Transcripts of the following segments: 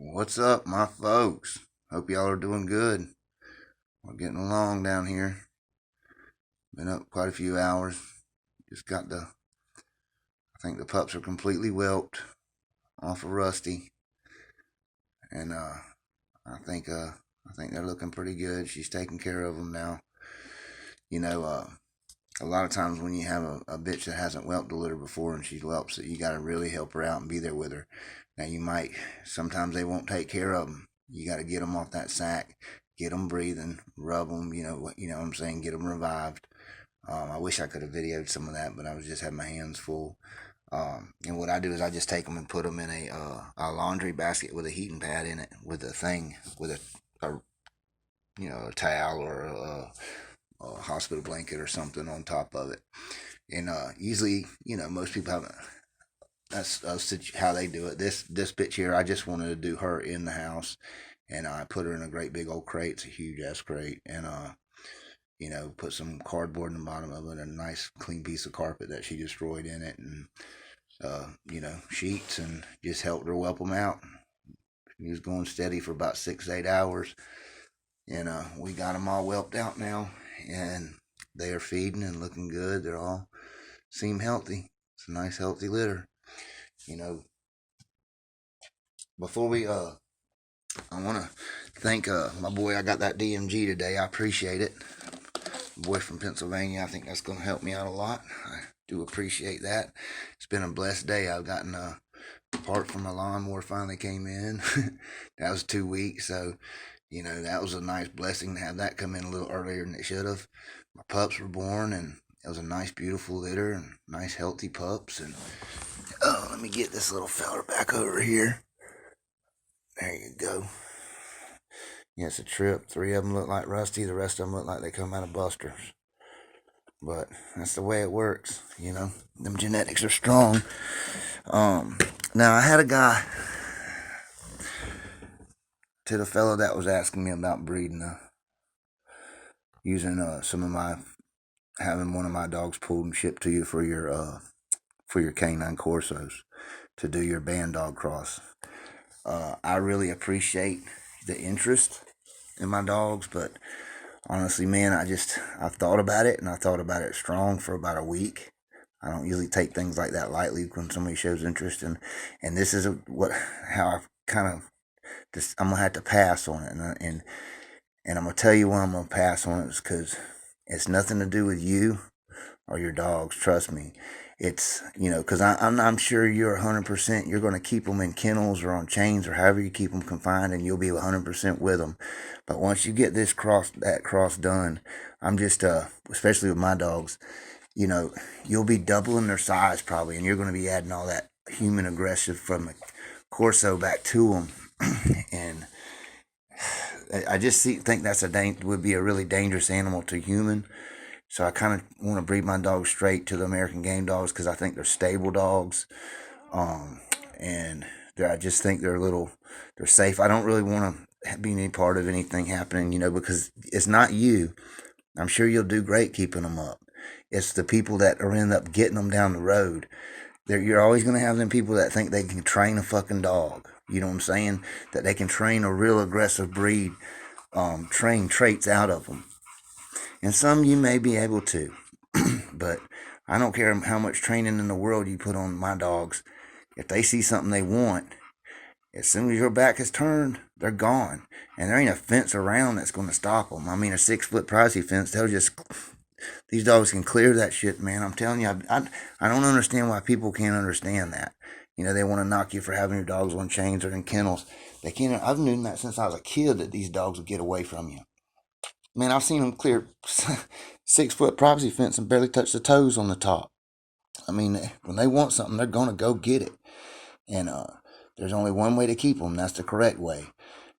What's up, my folks? Hope y'all are doing good. We're getting along down here. Been up quite a few hours. Just got I think the pups are completely whelped off of Rusty, and I think they're looking pretty good. She's taking care of them now. You know, a lot of times when you have a bitch that hasn't whelped a litter before and she whelps it, you got to really help her out and be there with her. Now sometimes they won't take care of them. You got to get them off that sack, get them breathing, rub them. You know what I'm saying. Get them revived. I wish I could have videoed some of that, but I was just had my hands full. And what I do is I just take them and put them in a laundry basket with a heating pad in it, with a thing, with a towel or a hospital blanket or something on top of it. And usually, most people haven't. That's how they do it. This bitch here, I just wanted to do her in the house, and I put her in a great big old crate. It's a huge ass crate, and put some cardboard in the bottom of it, and a nice clean piece of carpet that she destroyed in it, and sheets, and just helped her whelp them out. He was going steady for about 6 to 8 hours, and we got them all whelped out now, and they are feeding and looking good. They're all seem healthy. It's a nice healthy litter. You know, before I want to thank my boy. I got that DMG today. I appreciate it. Boy from Pennsylvania. I think that's going to help me out a lot. I do appreciate that. It's been a blessed day. I've gotten a part from my lawnmower finally came in. That was 2 weeks, so that was a nice blessing to have that come in a little earlier than it should have. My pups were born, and it was a nice, beautiful litter and nice, healthy pups. And let me get this little feller back over here. There you go. Yeah, it's a trip. 3 of them look like Rusty. The rest of them look like they come out of Busters. But that's the way it works, Them genetics are strong. Now I had a guy, to the fellow that was asking me about breeding, using having one of my dogs pulled and shipped to you for your canine corsos to do your band dog cross. I really appreciate the interest in my dogs, but honestly, man, I've thought about it, and I thought about it strong for about a week. I don't usually take things like that lightly when somebody shows interest, and this is how I kind of I'm gonna have to pass on it, and I'm gonna tell you why I'm gonna pass on it is because it's nothing to do with you or your dogs. Trust me. It's because I'm sure you're 100%. You're going to keep them in kennels or on chains or however you keep them confined, and you'll be 100% with them. But once you get that cross done, I'm just especially with my dogs, you'll be doubling their size probably, and you're going to be adding all that human aggression from the Corso back to them, and I just think would be a really dangerous animal to human. So I kind of want to breed my dogs straight to the American game dogs because I think they're stable dogs, and I just think they're safe. I don't really want to be any part of anything happening, because it's not you. I'm sure you'll do great keeping them up. It's the people that are end up getting them down the road. You're always going to have them people that think they can train a fucking dog. You know what I'm saying? That they can train a real aggressive breed, train traits out of them. And some you may be able to, but I don't care how much training in the world you put on my dogs. If they see something they want, as soon as your back is turned, they're gone. And there ain't a fence around that's going to stop them. I mean, a 6-foot privacy fence, these dogs can clear that shit, man. I'm telling you, I don't understand why people can't understand that. They want to knock you for having your dogs on chains or in kennels. They can't. I've known that since I was a kid that these dogs would get away from you. Man, I've seen them clear 6-foot privacy fence and barely touch the toes on the top. I mean, when they want something, they're gonna go get it. And there's only one way to keep them. That's the correct way.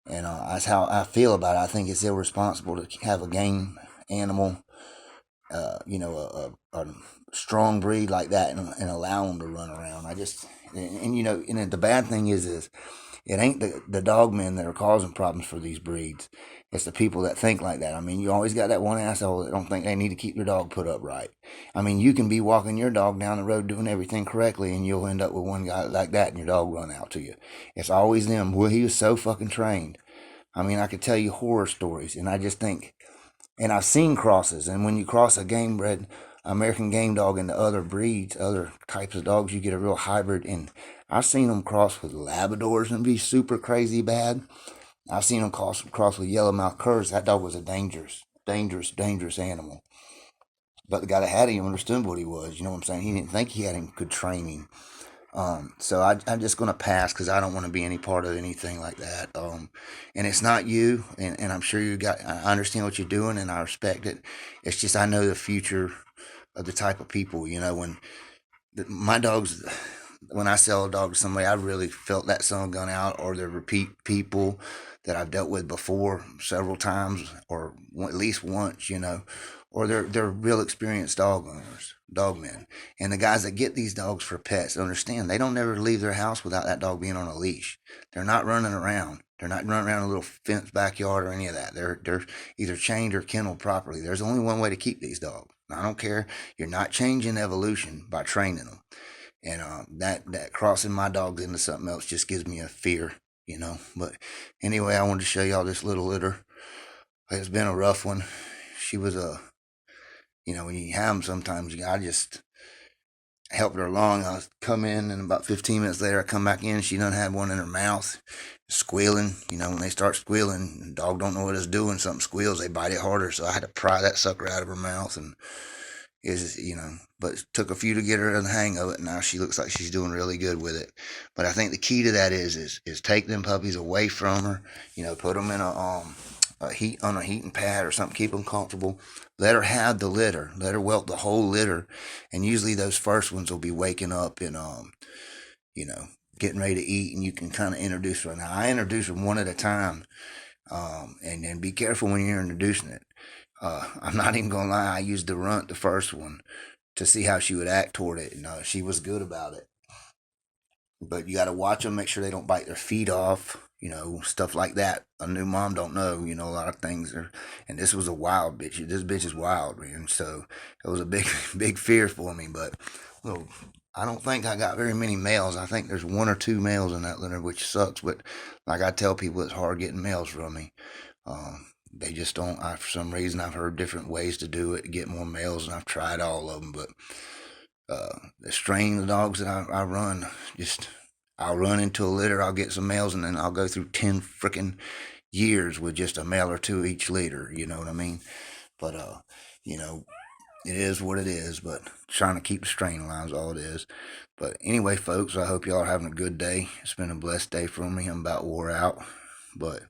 And that's how I feel about it. I think it's irresponsible to have a game animal, a strong breed like that, and allow them to run around. And the bad thing is It ain't the dog men that are causing problems for these breeds. It's the people that think like that. I mean, you always got that one asshole that don't think they need to keep their dog put up right. I mean, you can be walking your dog down the road doing everything correctly, and you'll end up with one guy like that, and your dog run out to you. It's always them. Well, he was so fucking trained. I mean, I could tell you horror stories, and I just think, and I've seen crosses, and when you cross a game bred American game dog into other breeds, other types of dogs, you get a real hybrid. And I've seen them cross with Labradors and be super crazy bad. I've seen them cross with yellowmouth curs. That dog was a dangerous animal. But the guy that had him understood what he was. You know what I'm saying? He didn't think he had him good training. So I'm just going to pass because I don't want to be any part of anything like that. And it's not you, and I'm sure I understand what you're doing, and I respect it. It's just I know the future of the type of people. You know, my dogs, when I sell a dog to somebody, I really felt that son gone out, or the repeat people that I've dealt with before several times, or at least once, you know, or they're real experienced dog owners, dog men. And the guys that get these dogs for pets understand they don't never leave their house without that dog being on a leash. They're not running around. They're not running around a little fence backyard or any of that. They're either chained or kenneled properly. There's only one way to keep these dogs. I don't care. You're not changing evolution by training them. And that crossing my dogs into something else just gives me a fear, you know. But anyway, I wanted to show y'all this little litter. It's been a rough one. She was you know, when you have them, sometimes I just helped her along. I come in, and about 15 minutes later, I come back in. She done had one in her mouth, squealing. You know, when they start squealing, the dog don't know what it's doing. Something squeals, they bite it harder. So I had to pry that sucker out of her mouth, and you know, but it took a few to get her in the hang of it. And now she looks like she's doing really good with it. But I think the key to that is take them puppies away from her. You know, put them in a heating pad or something, keep them comfortable. Let her have the litter. Let her whelp the whole litter. And usually those first ones will be waking up and you know, getting ready to eat, and you can kind of introduce her. Now I introduce them one at a time, and be careful when you're introducing it. I'm not even gonna lie. I used the runt, the first one, to see how she would act toward it, and she was good about it. But you got to watch them, make sure they don't bite their feet off, you know, stuff like that. A new mom don't know, you know, a lot of things are. And this was a wild bitch. This bitch is wild, man. So it was a big, big fear for me. But well, I don't think I got very many males. I think there's one or two males in that litter, which sucks. But like I tell people, it's hard getting males from me. They just don't. For some reason, I've heard different ways to do it to get more males, and I've tried all of them. But the strain of dogs that I run, just I'll run into a litter, I'll get some males, and then I'll go through 10 freaking years with just a male or two each litter. You know what I mean? But you know, it is what it is. But trying to keep the strain alive is all it is. But anyway, folks, I hope y'all are having a good day. It's been a blessed day for me. I'm about wore out. But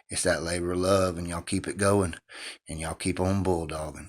it's that labor of love, and y'all keep it going, and y'all keep on bulldogging.